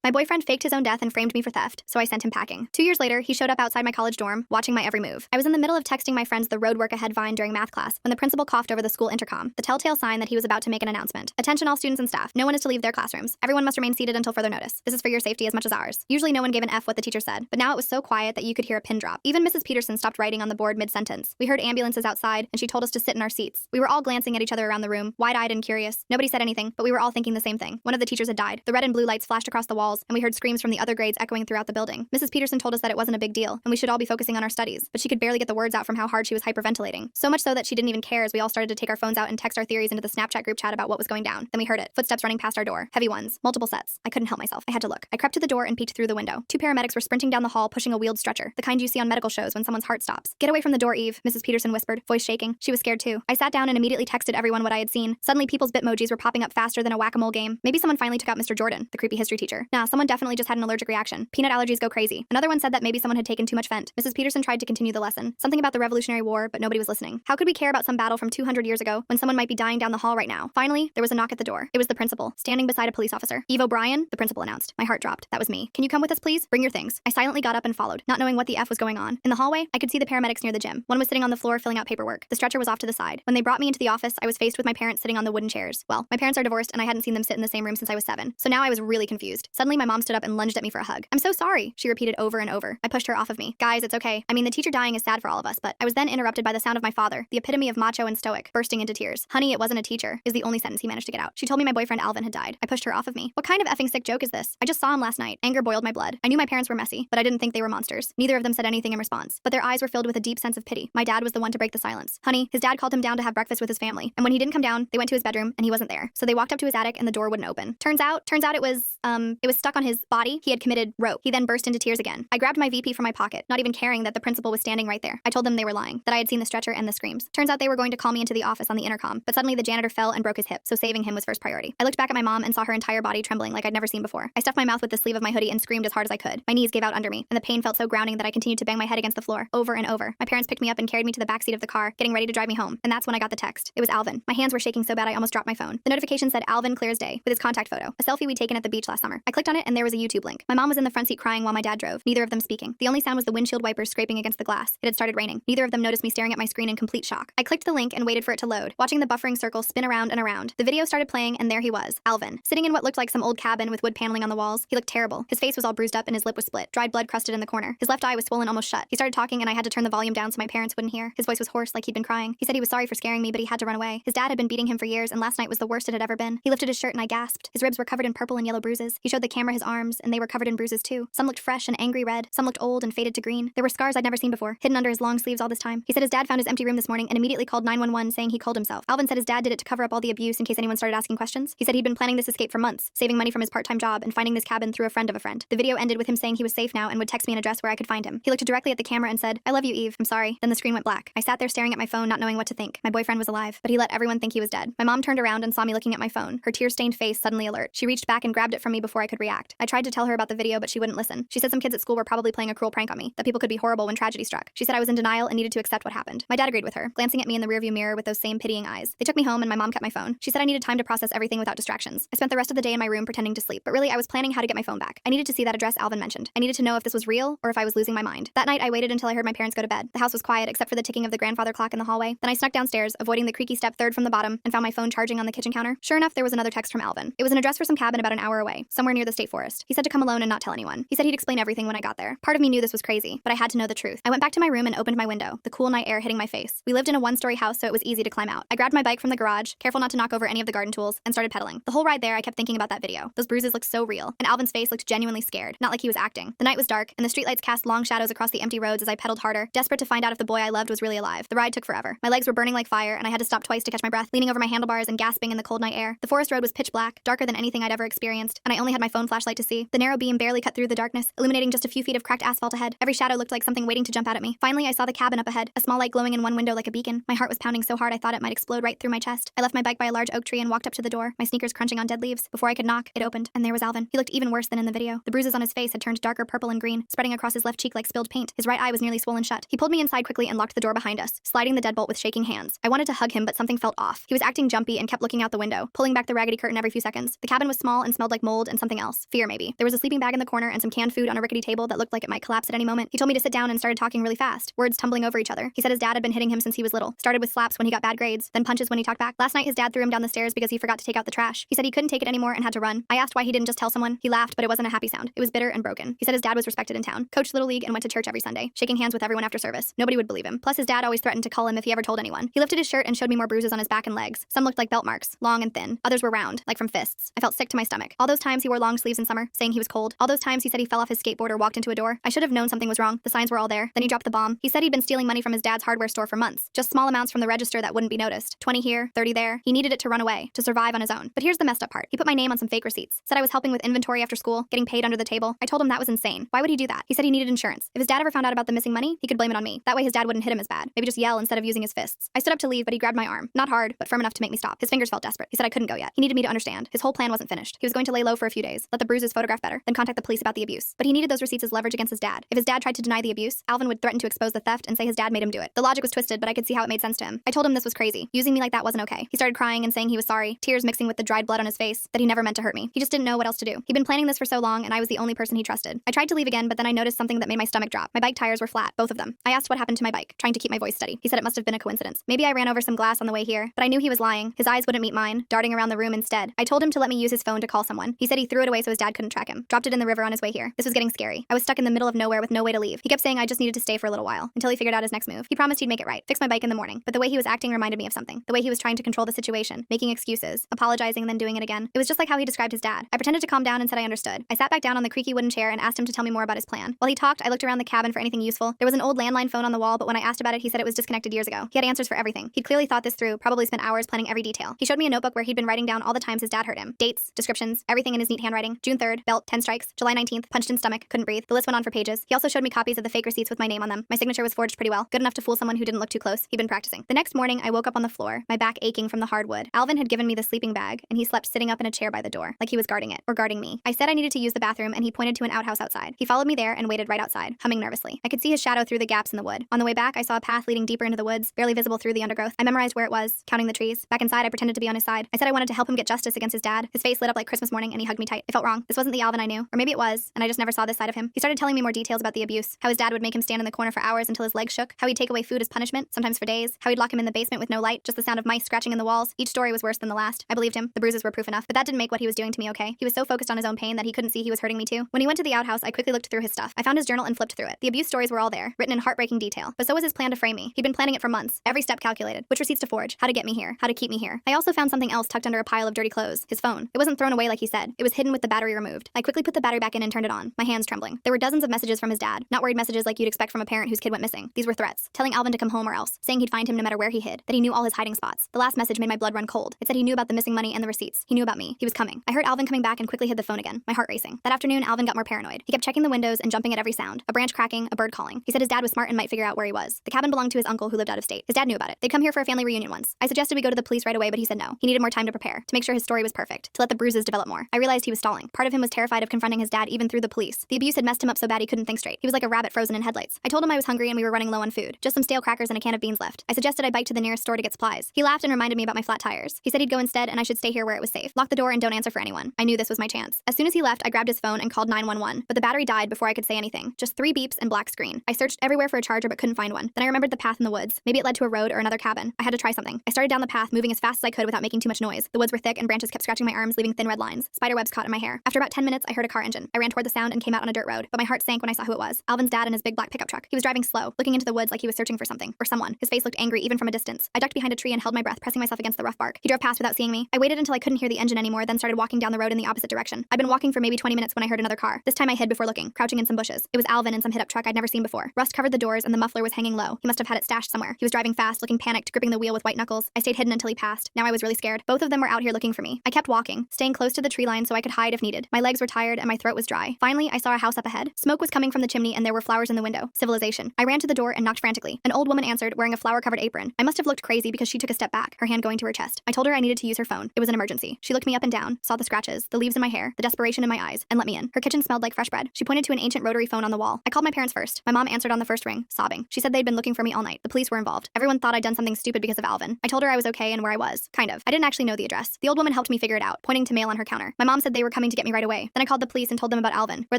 My boyfriend faked his own death and framed me for theft, so I sent him packing. 2 years later, he showed up outside my college dorm, watching my every move. I was in the middle of texting my friends the road work ahead vine during math class when the principal coughed over the school intercom, the telltale sign that he was about to make an announcement. Attention all students and staff. No one is to leave their classrooms. Everyone must remain seated until further notice. This is for your safety as much as ours. Usually no one gave an F what the teacher said, but now it was so quiet that you could hear a pin drop. Even Mrs. Peterson stopped writing on the board mid-sentence. We heard ambulances outside, and she told us to sit in our seats. We were all glancing at each other around the room, wide-eyed and curious. Nobody said anything, but we were all thinking the same thing. One of the teachers had died. The red and blue lights flashed across the walls, and we heard screams from the other grades echoing throughout the building. Mrs. Peterson told us that it wasn't a big deal, and we should all be focusing on our studies, but she could barely get the words out from how hard she was hyperventilating. So much so that she didn't even care as we all started to take our phones out and text our theories into the Snapchat group chat about what was going down. Then we heard it. Footsteps running past our door. Heavy ones. Multiple sets. I couldn't help myself. I had to look. I crept to the door and peeked through the window. 2 paramedics were sprinting down the hall pushing a wheeled stretcher, the kind you see on medical shows when someone's heart stops. "Get away from the door, Eve," Mrs. Peterson whispered, voice shaking. She was scared too. I sat down and immediately texted everyone what I had seen. Suddenly people's bitmojis were popping up faster than a whack-a-mole game. Maybe someone finally took out Mr. Jordan, the creepy history teacher. Nah, someone definitely just had an allergic reaction. Peanut allergies go crazy. Another one said that maybe someone had taken too much Fent. Mrs. Peterson tried to continue the lesson. Something about the Revolutionary War, but nobody was listening. How could we care about some battle from 200 years ago when someone might be dying down the hall right now? Finally, there was a knock at the door. It was the principal, standing beside a police officer. "Eve O'Brien," the principal announced. My heart dropped. That was me. "Can you come with us, please? Bring your things." I silently got up and followed, not knowing what the F was going on. In the hallway, I could see the paramedics near the gym. One was sitting on the floor filling out paperwork. The stretcher was off to the side. When they brought me into the office, I was faced with my parents sitting on the wooden chairs. Well, my parents are divorced and I hadn't seen them sit in the same room since I was 7. So now I was really confused. Suddenly my mom stood up and lunged at me for a hug. "I'm so sorry," she repeated over and over. I pushed her off of me. "Guys, it's okay. I mean, the teacher dying is sad for all of us, but..." I was then interrupted by the sound of my father, the epitome of macho and stoic, bursting into tears. "Honey, it wasn't a teacher," is the only sentence he managed to get out. She told me my boyfriend Alvin had died. I pushed her off of me. What kind of effing sick joke is this? I just saw him last night. Anger boiled my blood. I knew my parents were messy, but I didn't think they were monsters. Neither of them said anything in response, but their eyes were filled with a deep sense of pity. My dad was the one to break the silence. "Honey, his dad called him down to have breakfast with his family, and when he didn't come down, they went to his bedroom and he wasn't there. So they walked up to his attic and the door wouldn't open. Turns out it was stuck on his body. He had committed rope." He then burst into tears again. I grabbed my VP from my pocket, not even caring that the principal was standing right there. I told them they were lying, that I had seen the stretcher and the screams. Turns out they were going to call me into the office on the intercom, but suddenly the janitor fell and broke his hip, so saving him was first priority. I looked back at my mom and saw her entire body trembling like I'd never seen before. I stuffed my mouth with the sleeve of my hoodie and screamed as hard as I could. My knees gave out under me, and the pain felt so grounding that I continued to bang my head against the floor, over and over. My parents picked me up and carried me to the backseat of the car, getting ready to drive me home, and that's when I got the text. It was Alvin. My hands were shaking so bad I almost dropped my phone. The notification said Alvin clear as day, with his contact photo, a selfie we'd taken at the beach last summer. I clicked on it and there was a YouTube link. My mom was in the front seat crying while my dad drove, neither of them speaking. The only sound was the windshield wipers scraping against the glass. It had started raining. Neither of them noticed me staring at my screen in complete shock. I clicked the link and waited for it to load, watching the buffering circle spin around and around. The video started playing and there he was, Alvin, sitting in what looked like some old cabin with wood paneling on the walls. He looked terrible. His face was all bruised up and his lip was split, dried blood crusted in the corner. His left eye was swollen almost shut. He started talking and I had to turn the volume down so my parents wouldn't hear. His voice was hoarse like he'd been crying. He said he was sorry for scaring me, but he had to run away. His dad had been beating him for years and last night was the worst it had ever been. He lifted his shirt and I gasped. His ribs were covered in purple and yellow bruises. He showed the camera his arms and they were covered in bruises too. Some looked fresh and angry red, some looked old and faded to green. There were scars I'd never seen before, hidden under his long sleeves all this time. He said his dad found his empty room this morning and immediately called 911 saying he killed himself. Alvin said his dad did it to cover up all the abuse in case anyone started asking questions. He said he'd been planning this escape for months, saving money from his part-time job and finding this cabin through a friend of a friend. The video ended with him saying he was safe now and would text me an address where I could find him. He looked directly at the camera and said, "I love you, Eve. I'm sorry." Then the screen went black. I sat there staring at my phone, not knowing what to think. My boyfriend was alive, but he let everyone think he was dead. My mom turned around and saw me looking at my phone, her tear-stained face suddenly alert. She reached back and grabbed it from me before I could react. I tried to tell her about the video, but she wouldn't listen. She said some kids at school were probably playing a cruel prank on me, that people could be horrible when tragedy struck. She said I was in denial and needed to accept what happened. My dad agreed with her, glancing at me in the rearview mirror with those same pitying eyes. They took me home and my mom kept my phone. She said I needed time to process everything without distractions. I spent the rest of the day in my room pretending to sleep, but really I was planning how to get my phone back. I needed to see that address Alvin mentioned. I needed to know if this was real or if I was losing my mind. That night I waited until I heard my parents go to bed. The house was quiet except for the ticking of the grandfather clock in the hallway. Then I snuck downstairs, avoiding the creaky step third from the bottom, and found my phone charging on the kitchen counter. Sure enough, there was another text from Alvin. It was an address for some cabin about an hour away, somewhere near the state forest. He said to come alone and not tell anyone. He said he'd explain everything when I got there. Part of me knew this was crazy, but I had to know the truth. I went back to my room and opened my window, the cool night air hitting my face. We lived in a one-story house, so it was easy to climb out. I grabbed my bike from the garage, careful not to knock over any of the garden tools, and started pedaling. The whole ride there, I kept thinking about that video. Those bruises looked so real, and Alvin's face looked genuinely scared, not like he was acting. The night was dark, and the streetlights cast long shadows across the empty roads as I pedaled harder, desperate to find out if the boy I loved was really alive. The ride took forever. My legs were burning like fire, and I had to stop twice to catch my breath, leaning over my handlebars and gasping in the cold night air. The forest road was pitch black, darker than anything I'd ever experienced, and I only had my phone flashlight to see. The narrow beam barely cut through the darkness, illuminating just a few feet of cracked asphalt ahead. Every shadow looked like something waiting to jump out at me. Finally, I saw the cabin up ahead, a small light glowing in one window like a beacon. My heart was pounding so hard I thought it might explode right through my chest. I left my bike by a large oak tree and walked up to the door, my sneakers crunching on dead leaves. Before I could knock, it opened, and there was Alvin. He looked even worse than in the video. The bruises on his face had turned darker purple and green, spreading across his left cheek like spilled paint. His right eye was nearly swollen shut. He pulled me inside quickly and locked the door behind us, sliding the deadbolt with shaking hands. I wanted to hug him, but something felt off. He was acting jumpy and kept looking out the window, pulling back the raggedy curtain every few seconds. The cabin was small and smelled like mold and something else. else. Fear, maybe. There was a sleeping bag in the corner and some canned food on a rickety table that looked like it might collapse at any moment. He told me to sit down and started talking really fast, words tumbling over each other. He said his dad had been hitting him since he was little. Started with slaps when he got bad grades, then punches when he talked back. Last night his dad threw him down the stairs because he forgot to take out the trash. He said he couldn't take it anymore and had to run. I asked why he didn't just tell someone. He laughed, but it wasn't a happy sound. It was bitter and broken. He said his dad was respected in town, coached Little League and went to church every Sunday, shaking hands with everyone after service. Nobody would believe him. Plus his dad always threatened to call him if he ever told anyone. He lifted his shirt and showed me more bruises on his back and legs. Some looked like belt marks, long and thin. Others were round, like from fists. I felt sick to my stomach. All those times he wore long sleeves in summer, saying he was cold. All those times he said he fell off his skateboard or walked into a door. I should have known something was wrong. The signs were all there. Then he dropped the bomb. He said he'd been stealing money from his dad's hardware store for months. Just small amounts from the register that wouldn't be noticed. 20 here, 30 there. He needed it to run away, to survive on his own. But here's the messed up part. He put my name on some fake receipts. Said I was helping with inventory after school, getting paid under the table. I told him that was insane. Why would he do that? He said he needed insurance. If his dad ever found out about the missing money, he could blame it on me. That way his dad wouldn't hit him as bad. Maybe just yell instead of using his fists. I stood up to leave, but he grabbed my arm. Not hard, but firm enough to make me stop. His fingers felt desperate. He said I couldn't go yet. He needed me to understand. His whole plan wasn't finished. He was going to lay low for a few days, let the bruises photograph better, then contact the police about the abuse. But he needed those receipts as leverage against his dad. If his dad tried to deny the abuse, Alvin would threaten to expose the theft and say his dad made him do it. The logic was twisted, but I could see how it made sense to him. I told him this was crazy. Using me like that wasn't okay. He started crying and saying he was sorry, tears mixing with the dried blood on his face, that he never meant to hurt me. He just didn't know what else to do. He'd been planning this for so long, and I was the only person he trusted. I tried to leave again, but then I noticed something that made my stomach drop. My bike tires were flat, both of them. I asked what happened to my bike, trying to keep my voice steady. He said it must have been a coincidence. Maybe I ran over some glass on the way here, but I knew he was lying. His eyes wouldn't meet mine, darting around the room instead. I told him to let me use his phone to call someone. He said he threw it away so his dad couldn't track him. Dropped it in the river on his way here. This was getting scary. I was stuck in the middle of nowhere with no way to leave. He kept saying I just needed to stay for a little while, until he figured out his next move. He promised he'd make it right, fix my bike in the morning. But the way he was acting reminded me of something. The way he was trying to control the situation, making excuses, apologizing and then doing it again. It was just like how he described his dad. I pretended to calm down and said I understood. I sat back down on the creaky wooden chair and asked him to tell me more about his plan. While he talked, I looked around the cabin for anything useful. There was an old landline phone on the wall, but when I asked about it, he said it was disconnected years ago. He had answers for everything. He'd clearly thought this through, probably spent hours planning every detail. He showed me a notebook where he'd been writing down all the times his dad hurt him. Dates, descriptions, everything in his neat handwriting. June 3rd, belt, 10 strikes. July 19th, punched in stomach, couldn't breathe. The list went on for pages. He also showed me copies of the fake receipts with my name on them. My signature was forged pretty well, good enough to fool someone who didn't look too close. He'd been practicing. The next morning, I woke up on the floor, my back aching from the hardwood. Alvin had given me the sleeping bag, and he slept sitting up in a chair by the door, like he was guarding it, or guarding me. I said I needed to use the bathroom, and he pointed to an outhouse outside. He followed me there and waited right outside, humming nervously. I could see his shadow through the gaps in the wood. On the way back, I saw a path leading deeper into the woods, barely visible through the undergrowth. I memorized where it was, counting the trees. Back inside, I pretended to be on his side. I said I wanted to help him get justice against his dad. His face lit up like Christmas morning, and he hugged me tight. It felt wrong. This wasn't the Alvin I knew. Or maybe it was, and I just never saw this side of him. He started telling me more details about the abuse, how his dad would make him stand in the corner for hours until his legs shook, how he'd take away food as punishment, sometimes for days, how he'd lock him in the basement with no light, just the sound of mice scratching in the walls. Each story was worse than the last. I believed him. The bruises were proof enough, but that didn't make what he was doing to me okay. He was so focused on his own pain that he couldn't see he was hurting me too. When he went to the outhouse, I quickly looked through his stuff. I found his journal and flipped through it. The abuse stories were all there, written in heartbreaking detail, but so was his plan to frame me. He'd been planning it for months, every step calculated, which receipts to forge, how to get me here, how to keep me here. I also found something else tucked under a pile of dirty clothes, his phone. It wasn't thrown away like he said. It was hidden with the battery removed. I quickly put the battery back in and turned it on, my hands trembling. There were dozens of messages from his dad, not worried messages like you'd expect from a parent whose kid went missing. These were threats, telling Alvin to come home or else, saying he'd find him no matter where he hid, that he knew all his hiding spots. The last message made my blood run cold. It said he knew about the missing money and the receipts. He knew about me. He was coming. I heard Alvin coming back and quickly hid the phone again, my heart racing. That afternoon, Alvin got more paranoid. He kept checking the windows and jumping at every sound, a branch cracking, a bird calling. He said his dad was smart and might figure out where he was. The cabin belonged to his uncle who lived out of state. His dad knew about it. They'd come here for a family reunion once. I suggested we go to the police right away, but he said no. He needed more time to prepare, to make sure his story was perfect, to let the bruises develop more. I realized he was stalling. Part of him was terrified of confronting his dad even through the police. The abuse had messed him up so bad he couldn't think straight. He was like a rabbit frozen in headlights. I told him I was hungry and we were running low on food. Just some stale crackers and a can of beans left. I suggested I bike to the nearest store to get supplies. He laughed and reminded me about my flat tires. He said he'd go instead and I should stay here where it was safe. Lock the door and don't answer for anyone. I knew this was my chance. As soon as he left, I grabbed his phone and called 911, but the battery died before I could say anything. Just 3 beeps and black screen. I searched everywhere for a charger but couldn't find one. Then I remembered the path in the woods. Maybe it led to a road or another cabin. I had to try something. I started down the path, moving as fast as I could without making too much noise. The woods were thick and branches kept scratching my arms, leaving thin red lines. Spider webs caught in my hair. After about 10 minutes, I heard a car engine. I ran toward the sound and came out on a dirt road, but my heart sank when I saw who it was. Alvin's dad in his big black pickup truck. He was driving slow, looking into the woods like he was searching for something or someone. His face looked angry even from a distance. I ducked behind a tree and held my breath, pressing myself against the rough bark. He drove past without seeing me. I waited until I couldn't hear the engine anymore, then started walking down the road in the opposite direction. I'd been walking for maybe 20 minutes when I heard another car. This time I hid before looking, crouching in some bushes. It was Alvin in some hit-up truck I'd never seen before. Rust covered the doors and the muffler was hanging low. He must have had it stashed somewhere. He was driving fast, looking panicked, gripping the wheel with white knuckles. I stayed hidden until he passed. Now I was really scared. Both of them were out here looking for me. I kept walking, staying close to the tree line so I could hide if needed. My legs were tired and my throat was dry. Finally, I saw a house up ahead. Smoke was coming from the chimney and there were flowers in the window. Civilization. I ran to the door and knocked frantically. An old woman answered, wearing a flower-covered apron. I must have looked crazy because she took a step back, her hand going to her chest. I told her I needed to use her phone. It was an emergency. She looked me up and down, saw the scratches, the leaves in my hair, the desperation in my eyes, and let me in. Her kitchen smelled like fresh bread. She pointed to an ancient rotary phone on the wall. I called my parents first. My mom answered on the first ring, sobbing. She said they'd been looking for me all night. The police were involved. Everyone thought I'd done something stupid because of Alvin. I told her I was okay and where I was. Kind of. I didn't actually know the address. The old woman helped me figure it out, pointing to mail on her counter. My mom said they were coming coming to get me right away. Then I called the police and told them about Alvin, where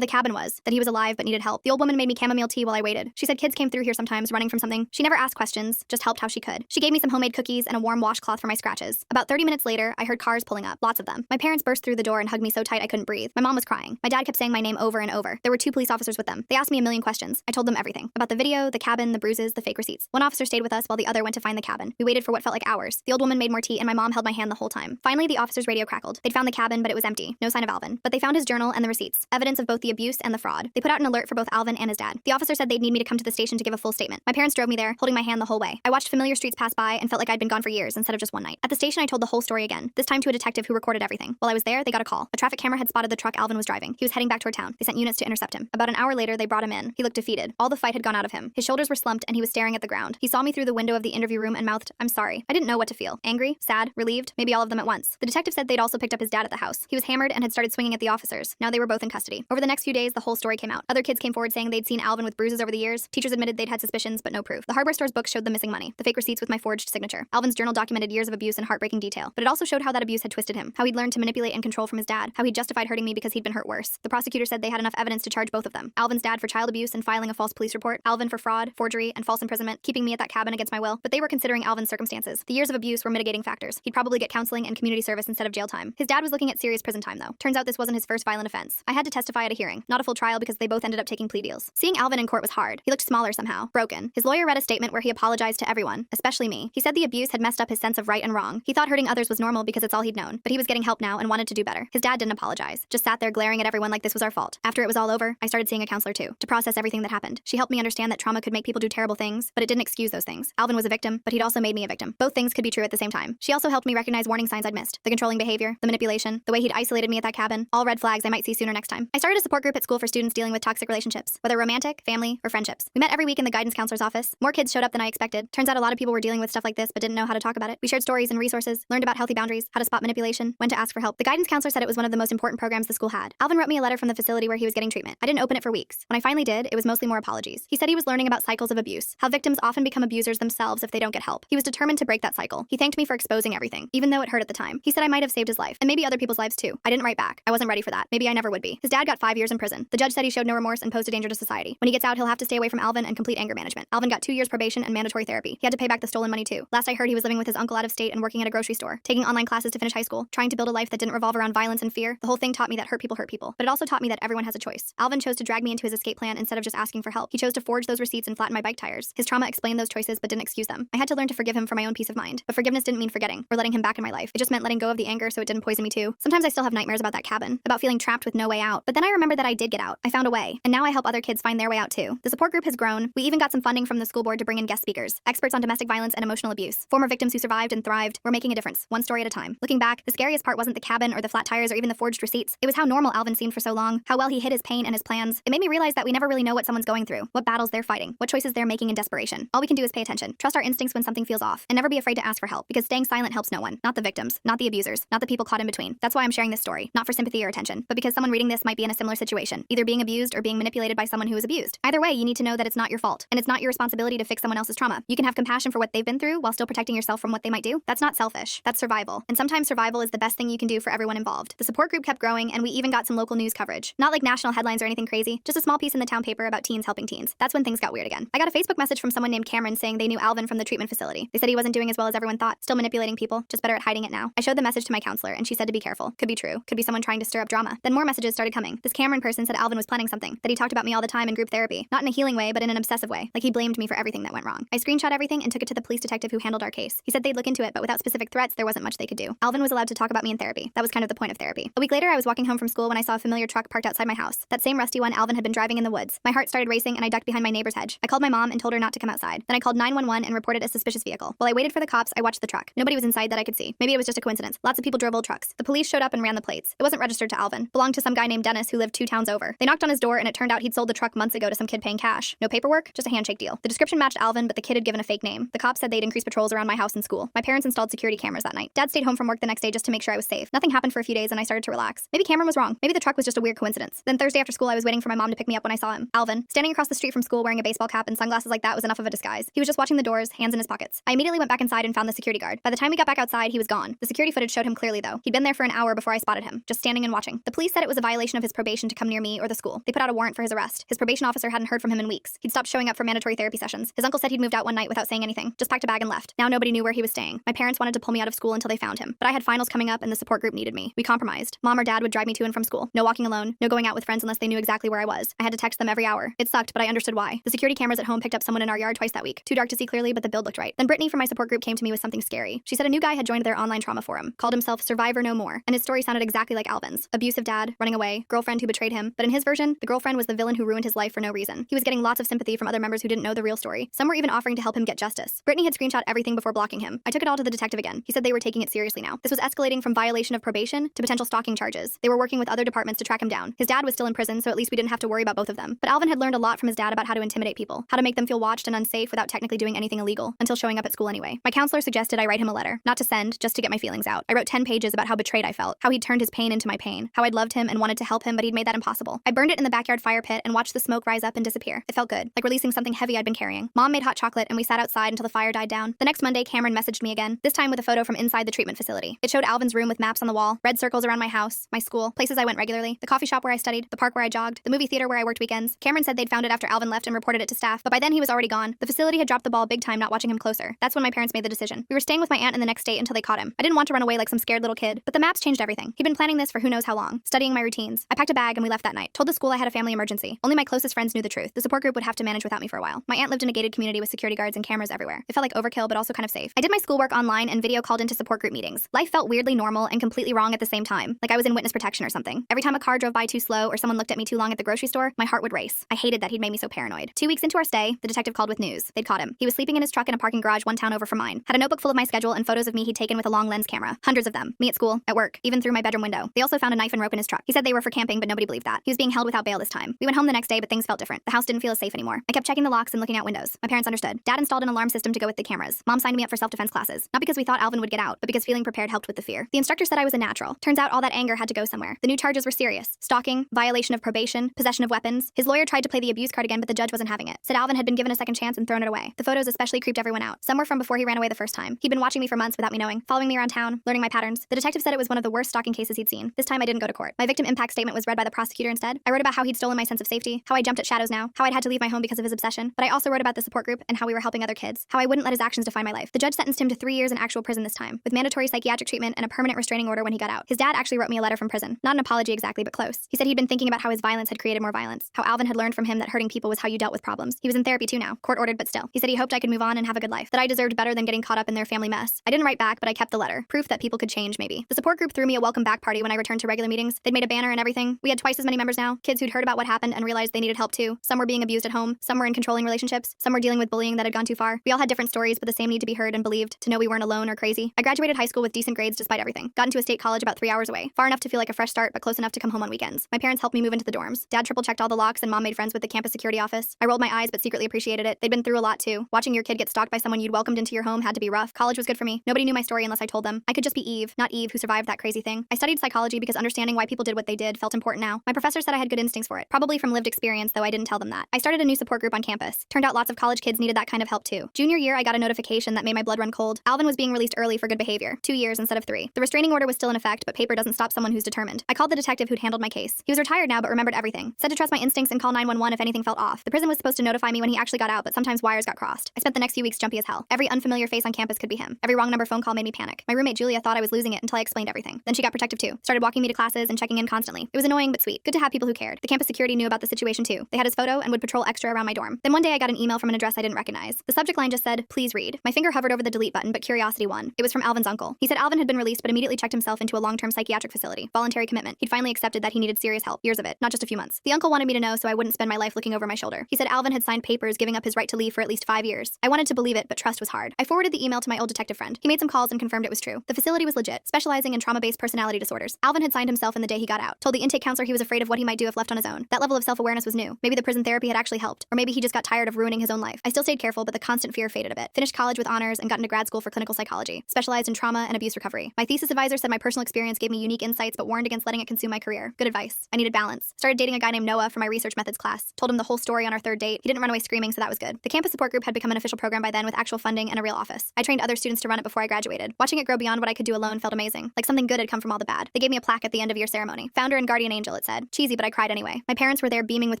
the cabin was, that he was alive but needed help. The old woman made me chamomile tea while I waited. She said kids came through here sometimes running from something. She never asked questions, just helped how she could. She gave me some homemade cookies and a warm washcloth for my scratches. About 30 minutes later, I heard cars pulling up, lots of them. My parents burst through the door and hugged me so tight I couldn't breathe. My mom was crying. My dad kept saying my name over and over. There were 2 police officers with them. They asked me a million questions. I told them everything. About the video, the cabin, the bruises, the fake receipts. One officer stayed with us while the other went to find the cabin. We waited for what felt like hours. The old woman made more tea and my mom held my hand the whole time. Finally, the officer's radio crackled. They'd found the cabin, but it was empty. No sign of Alvin. But they found his journal and the receipts. Evidence of both the abuse and the fraud. They put out an alert for both Alvin and his dad. The officer said they'd need me to come to the station to give a full statement. My parents drove me there, holding my hand the whole way. I watched familiar streets pass by and felt like I'd been gone for years instead of just one night. At the station, I told the whole story again, this time to a detective who recorded everything. While I was there, they got a call. A traffic camera had spotted the truck Alvin was driving. He was heading back toward town. They sent units to intercept him. About an hour later, they brought him in. He looked defeated. All the fight had gone out of him. His shoulders were slumped and he was staring at the ground. He saw me through the window of the interview room and mouthed, "I'm sorry." I didn't know what to feel. Angry, sad, relieved, maybe all of them at once. The detective said they'd also picked up his dad at the house. He was hammered and had started swinging at the officers. Now they were both in custody. Over the next few days, the whole story came out. Other kids came forward saying they'd seen Alvin with bruises over the years. Teachers admitted they'd had suspicions, but no proof. The hardware store's books showed the missing money, the fake receipts with my forged signature. Alvin's journal documented years of abuse in heartbreaking detail, but it also showed how that abuse had twisted him, how he'd learned to manipulate and control from his dad, how he'd justified hurting me because he'd been hurt worse. The prosecutor said they had enough evidence to charge both of them. Alvin's dad for child abuse and filing a false police report, Alvin for fraud, forgery, and false imprisonment, keeping me at that cabin against my will, but they were considering Alvin's circumstances. The years of abuse were mitigating factors. He'd probably get counseling and community service instead of jail time. His dad was looking at serious prison time, though. Turns out this wasn't his first violent offense. I had to testify at a hearing, not a full trial because they both ended up taking plea deals. Seeing Alvin in court was hard. He looked smaller somehow, broken. His lawyer read a statement where he apologized to everyone, especially me. He said the abuse had messed up his sense of right and wrong. He thought hurting others was normal because it's all he'd known, but he was getting help now and wanted to do better. His dad didn't apologize, just sat there glaring at everyone like this was our fault. After it was all over, I started seeing a counselor too, to process everything that happened. She helped me understand that trauma could make people do terrible things, but it didn't excuse those things. Alvin was a victim, but he'd also made me a victim. Both things could be true at the same time. She also helped me recognize warning signs I'd missed. The controlling behavior, the manipulation, the way he'd isolated me at that cabin, all red flags I might see sooner next time. I started a support group at school for students dealing with toxic relationships, whether romantic, family, or friendships. We met every week in the guidance counselor's office. More kids showed up than I expected. Turns out a lot of people were dealing with stuff like this but didn't know how to talk about it. We shared stories and resources, learned about healthy boundaries, how to spot manipulation, when to ask for help. The guidance counselor said it was one of the most important programs the school had. Alvin wrote me a letter from the facility where he was getting treatment. I didn't open it for weeks. When I finally did, it was mostly more apologies. He said he was learning about cycles of abuse, how victims often become abusers themselves if they don't get help. He was determined to break that cycle. He thanked me for exposing everything, even though it hurt at the time. He said I might have saved his life, and maybe other people's lives too. I didn't write back. I wasn't ready for that. Maybe I never would be. His dad got 5 years in prison. The judge said he showed no remorse and posed a danger to society. When he gets out, he'll have to stay away from Alvin and complete anger management. Alvin got 2 years probation and mandatory therapy. He had to pay back the stolen money too. Last I heard, he was living with his uncle out of state and working at a grocery store, taking online classes to finish high school, trying to build a life that didn't revolve around violence and fear. The whole thing taught me that hurt people, but it also taught me that everyone has a choice. Alvin chose to drag me into his escape plan instead of just asking for help. He chose to forge those receipts and flatten my bike tires. His trauma explained those choices but didn't excuse them. I had to learn to forgive him for my own peace of mind. But forgiveness didn't mean forgetting or letting him back in my life. It just meant letting go of the anger so it didn't poison me too. Sometimes I still have nightmares about that cabin, about feeling trapped with no way out. But then I remember that I did get out. I found a way, and now I help other kids find their way out too. The support group has grown. We even got some funding from the school board to bring in guest speakers, experts on domestic violence and emotional abuse, former victims who survived and thrived. We're making a difference, one story at a time. Looking back, the scariest part wasn't the cabin or the flat tires or even the forged receipts. It was how normal Alvin seemed for so long, how well he hid his pain and his plans. It made me realize that we never really know what someone's going through, what battles they're fighting, what choices they're making in desperation. All we can do is pay attention, trust our instincts when something feels off, and never be afraid to ask for help, because staying silent helps no one, not the victims, not the abusers, not the people caught in between. That's why I'm sharing this story, not for sympathy or attention, but because someone reading this might be in a similar situation, either being abused or being manipulated by someone who was abused. Either way, you need to know that it's not your fault, and it's not your responsibility to fix someone else's trauma. You can have compassion for what they've been through while still protecting yourself from what they might do. That's not selfish, that's survival. And sometimes survival is the best thing you can do for everyone involved. The support group kept growing, and we even got some local news coverage. Not like national headlines or anything crazy, just a small piece in the town paper about teens helping teens. That's when things got weird again. I got a Facebook message from someone named Cameron saying they knew Alvin from the treatment facility. They said he wasn't doing as well as everyone thought, still manipulating people, just better at hiding it now. I showed the message to my counselor, and she said to be careful. Could be true. Could be someone trying to stir up drama. Then more messages started coming. This Cameron person said Alvin was planning something, that he talked about me all the time in group therapy. Not in a healing way, but in an obsessive way. Like he blamed me for everything that went wrong. I screenshot everything and took it to the police detective who handled our case. He said they'd look into it, but without specific threats, there wasn't much they could do. Alvin was allowed to talk about me in therapy. That was kind of the point of therapy. A week later, I was walking home from school when I saw a familiar truck parked outside my house. That same rusty one Alvin had been driving in the woods. My heart started racing and I ducked behind my neighbor's hedge. I called my mom and told her not to come outside. Then I called 911 and reported a suspicious vehicle. While I waited for the cops, I watched the truck. Nobody was inside that I could see. Maybe it was just a coincidence. Lots of people drove old trucks. The police showed up and ran the plates. It wasn't registered to Alvin. Belonged to some guy named Dennis who lived 2 towns over. They knocked on his door and it turned out he'd sold the truck months ago to some kid paying cash. No paperwork, just a handshake deal. The description matched Alvin, but the kid had given a fake name. The cops said they'd increase patrols around my house and school. My parents installed security cameras that night. Dad stayed home from work the next day just to make sure I was safe. Nothing happened for a few days and I started to relax. Maybe Cameron was wrong. Maybe the truck was just a weird coincidence. Then Thursday after school, I was waiting for my mom to pick me up when I saw him. Alvin, standing across the street from school wearing a baseball cap and sunglasses like that was enough of a disguise. He was just watching the doors, hands in his pockets. I immediately went back inside and found the security guard. By the time we got back outside, he was gone. The security footage showed him clearly though. He'd been there for an hour before I spotted him, just just standing and watching. The police said it was a violation of his probation to come near me or the school. They put out a warrant for his arrest. His probation officer hadn't heard from him in weeks. He'd stopped showing up for mandatory therapy sessions. His uncle said he'd moved out one night without saying anything, just packed a bag and left. Now nobody knew where he was staying. My parents wanted to pull me out of school until they found him, but I had finals coming up and the support group needed me. We compromised. Mom or dad would drive me to and from school. No walking alone, no going out with friends unless they knew exactly where I was. I had to text them every hour. It sucked, but I understood why. The security cameras at home picked up someone in our yard twice that week. Too dark to see clearly, but the build looked right. Then Brittany from my support group came to me with something scary. She said a new guy had joined their online trauma forum, called himself Survivor No More, and his story sounded exactly like Alvin's. Abusive dad, running away, girlfriend who betrayed him, but in his version, the girlfriend was the villain who ruined his life for no reason. He was getting lots of sympathy from other members who didn't know the real story. Some were even offering to help him get justice. Brittany had screenshot everything before blocking him. I took it all to the detective again. He said they were taking it seriously now. This was escalating from violation of probation to potential stalking charges. They were working with other departments to track him down. His dad was still in prison, so at least we didn't have to worry about both of them. But Alvin had learned a lot from his dad about how to intimidate people, how to make them feel watched and unsafe without technically doing anything illegal, until showing up at school anyway. My counselor suggested I write him a letter, not to send, just to get my feelings out. I wrote 10 pages about how betrayed I felt, how he'd turned his pain into my pain, how I'd loved him and wanted to help him, but he'd made that impossible. I burned it in the backyard fire pit and watched the smoke rise up and disappear. It felt good, like releasing something heavy I'd been carrying. Mom made hot chocolate and we sat outside until the fire died down. The next Monday, Cameron messaged me again, this time with a photo from inside the treatment facility. It showed Alvin's room with maps on the wall, red circles around my house, my school, places I went regularly, the coffee shop where I studied, the park where I jogged, the movie theater where I worked weekends. Cameron said they'd found it after Alvin left and reported it to staff, but by then he was already gone. The facility had dropped the ball big time not watching him closer. That's when my parents made the decision. We were staying with my aunt in the next state until they caught him. I didn't want to run away like some scared little kid, but the maps changed everything. He'd been planning this for who knows how long, studying my routines. I packed a bag and we left that night. Told the school I had a family emergency. Only my closest friends knew the truth. The support group would have to manage without me for a while. My aunt lived in a gated community with security guards and cameras everywhere. It felt like overkill, but also kind of safe. I did my schoolwork online and video called into support group meetings. Life felt weirdly normal and completely wrong at the same time, like I was in witness protection or something. Every time a car drove by too slow or someone looked at me too long at the grocery store, my heart would race. I hated that he'd made me so paranoid. 2 weeks into our stay, the detective called with news. They'd caught him. He was sleeping in his truck in a parking garage one town over from mine. Had a notebook full of my schedule and photos of me he'd taken with a long lens camera. Hundreds of them. Me at school, at work, even through my bedroom window. They also found a knife and rope in his truck. He said they were for camping, but nobody believed that. He was being held without bail this time. We went home the next day, but things felt different. The house didn't feel as safe anymore. I kept checking the locks and looking out windows. My parents understood. Dad installed an alarm system to go with the cameras. Mom signed me up for self-defense classes. Not because we thought Alvin would get out, but because feeling prepared helped with the fear. The instructor said I was a natural. Turns out all that anger had to go somewhere. The new charges were serious. Stalking, violation of probation, possession of weapons. His lawyer tried to play the abuse card again, but the judge wasn't having it. Said Alvin had been given a second chance and thrown it away. The photos especially creeped everyone out. Some were from before he ran away the first time. He'd been watching me for months without me knowing, following me around town, learning my patterns. The detective said it was one of the worst stalking cases he'd seen. This time I didn't go to court. My victim impact statement was read by the prosecutor instead. I wrote about how he'd stolen my sense of safety, how I jumped at shadows now, how I'd had to leave my home because of his obsession, but I also wrote about the support group and how we were helping other kids, how I wouldn't let his actions define my life. The judge sentenced him to 3 years in actual prison this time, with mandatory psychiatric treatment and a permanent restraining order when he got out. His dad actually wrote me a letter from prison. Not an apology exactly, but close. He said he'd been thinking about how his violence had created more violence, how Alvin had learned from him that hurting people was how you dealt with problems. He was in therapy too now, court ordered but still. He said he hoped I could move on and have a good life, that I deserved better than getting caught up in their family mess. I didn't write back, but I kept the letter. Proof that people could change, maybe. The support group threw me a welcome back party when I returned to regular meetings. They'd made a banner and everything. We had twice as many members now, kids who'd heard about what happened and realized they needed help too. Some were being abused at home, some were in controlling relationships, some were dealing with bullying that had gone too far. We all had different stories, but the same need to be heard and believed, to know we weren't alone or crazy. I graduated high school with decent grades despite everything. Got into a state college about 3 hours away, far enough to feel like a fresh start, but close enough to come home on weekends. My parents helped me move into the dorms. Dad triple-checked all the locks and mom made friends with the campus security office. I rolled my eyes but secretly appreciated it. They'd been through a lot too. Watching your kid get stalked by someone you'd welcomed into your home had to be rough. College was good for me. Nobody knew my story unless I told them. I could just be Eve, not Eve who survived that crazy thing. I studied psychology because understanding why people did what they did felt important now. My professor said I had good instincts for it, probably from lived experience, though I didn't tell them that. I started a new support group on campus. Turned out lots of college kids needed that kind of help too. Junior year, I got a notification that made my blood run cold. Alvin was being released early for good behavior, 2 years instead of 3. The restraining order was still in effect, but paper doesn't stop someone who's determined. I called the detective who'd handled my case. He was retired now, but remembered everything. Said to trust my instincts and call 911 if anything felt off. The prison was supposed to notify me when he actually got out, but sometimes wires got crossed. I spent the next few weeks jumpy as hell. Every unfamiliar face on campus could be him. Every wrong number phone call made me panic. My roommate Julia thought I was losing it until I explained everything. Then she got protective too. Started walking me to classes and checking in constantly. It was annoying but sweet. Good to have people who cared. The campus security knew about the situation too. They had his photo and would patrol extra around my dorm. Then one day I got an email from an address I didn't recognize. The subject line just said, "Please read." My finger hovered over the delete button, but curiosity won. It was from Alvin's uncle. He said Alvin had been released but immediately checked himself into a long-term psychiatric facility. Voluntary commitment. He'd finally accepted that he needed serious help. Years of it, not just a few months. The uncle wanted me to know so I wouldn't spend my life looking over my shoulder. He said Alvin had signed papers giving up his right to leave for at least 5 years. I wanted to believe it, but trust was hard. I forwarded the email to my old detective friend. He made some calls and confirmed it was true. The facility was legit, specializing in trauma-based personality disorders. Alvin had signed himself in the day he got out. Told the intake counselor he was afraid of what he might do if left on his own. That level of self-awareness was new. Maybe the prison therapy had actually helped, or maybe he just got tired of ruining his own life. I still stayed careful, but the constant fear faded a bit. Finished college with honors and got into grad school for clinical psychology. Specialized in trauma and abuse recovery. My thesis advisor said my personal experience gave me unique insights, but warned against letting it consume my career. Good advice. I needed balance. Started dating a guy named Noah for my research methods class. Told him the whole story on our 3rd date. He didn't run away screaming, so that was good. The campus support group had become an official program by then with actual funding and a real office. I trained other students to run it before I graduated. Watching it grow beyond what I could do alone felt amazing. Like something good had come from all the bad. They gave gave me a plaque at the end of your ceremony. Founder and guardian angel, it said. Cheesy, but I cried anyway. My parents were there beaming with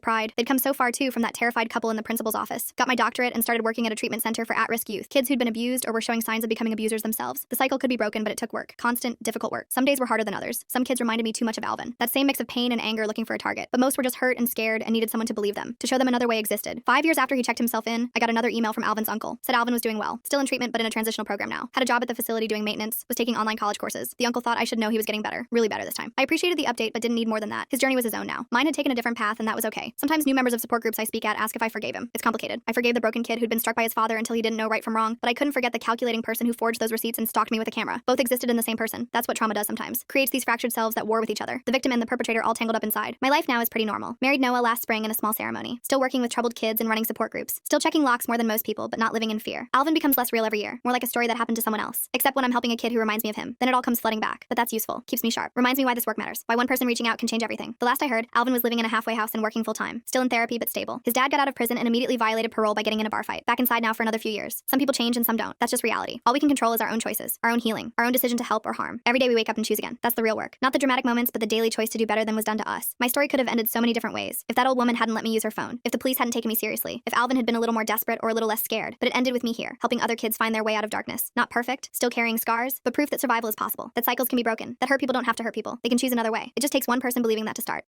pride. They'd come so far too from that terrified couple in the principal's office. Got my doctorate and started working at a treatment center for at-risk youth. Kids who'd been abused or were showing signs of becoming abusers themselves. The cycle could be broken, but it took work. Constant, difficult work. Some days were harder than others. Some kids reminded me too much of Alvin. That same mix of pain and anger looking for a target. But most were just hurt and scared and needed someone to believe them, to show them another way existed. 5 years after he checked himself in, I got another email from Alvin's uncle. Said Alvin was doing well. Still in treatment, but in a transitional program now. Had a job at the facility doing maintenance. Was taking online college courses. The uncle thought I should know he was getting better. Really better this time. I appreciated the update, but didn't need more than that. His journey was his own now. Mine had taken a different path, and that was okay. Sometimes new members of support groups I speak at ask if I forgave him. It's complicated. I forgave the broken kid who'd been struck by his father until he didn't know right from wrong, but I couldn't forget the calculating person who forged those receipts and stalked me with a camera. Both existed in the same person. That's what trauma does sometimes. Creates these fractured selves that war with each other. The victim and the perpetrator all tangled up inside. My life now is pretty normal. Married Noah last spring in a small ceremony. Still working with troubled kids and running support groups. Still checking locks more than most people, but not living in fear. Alvin becomes less real every year. More like a story that happened to someone else. Except when I'm helping a kid who reminds me of him. Then it all comes flooding back. But that's useful. Keeps me sharp. Reminds me why this work matters. Why one person reaching out can change everything. The last I heard, Alvin was living in a halfway house and working full time. Still in therapy, but stable. His dad got out of prison and immediately violated parole by getting in a bar fight. Back inside now for another few years. Some people change and some don't. That's just reality. All we can control is our own choices, our own healing, our own decision to help or harm. Every day we wake up and choose again. That's the real work. Not the dramatic moments, but the daily choice to do better than was done to us. My story could have ended so many different ways. If that old woman hadn't let me use her phone. If the police hadn't taken me seriously. If Alvin had been a little more desperate or a little less scared. But it ended with me here, helping other kids find their way out of darkness. Not perfect, still carrying scars, but proof that survival is possible. That cycles can be broken. That hurt people don't have to hurt people. They can choose another way. It just takes one person believing that to start.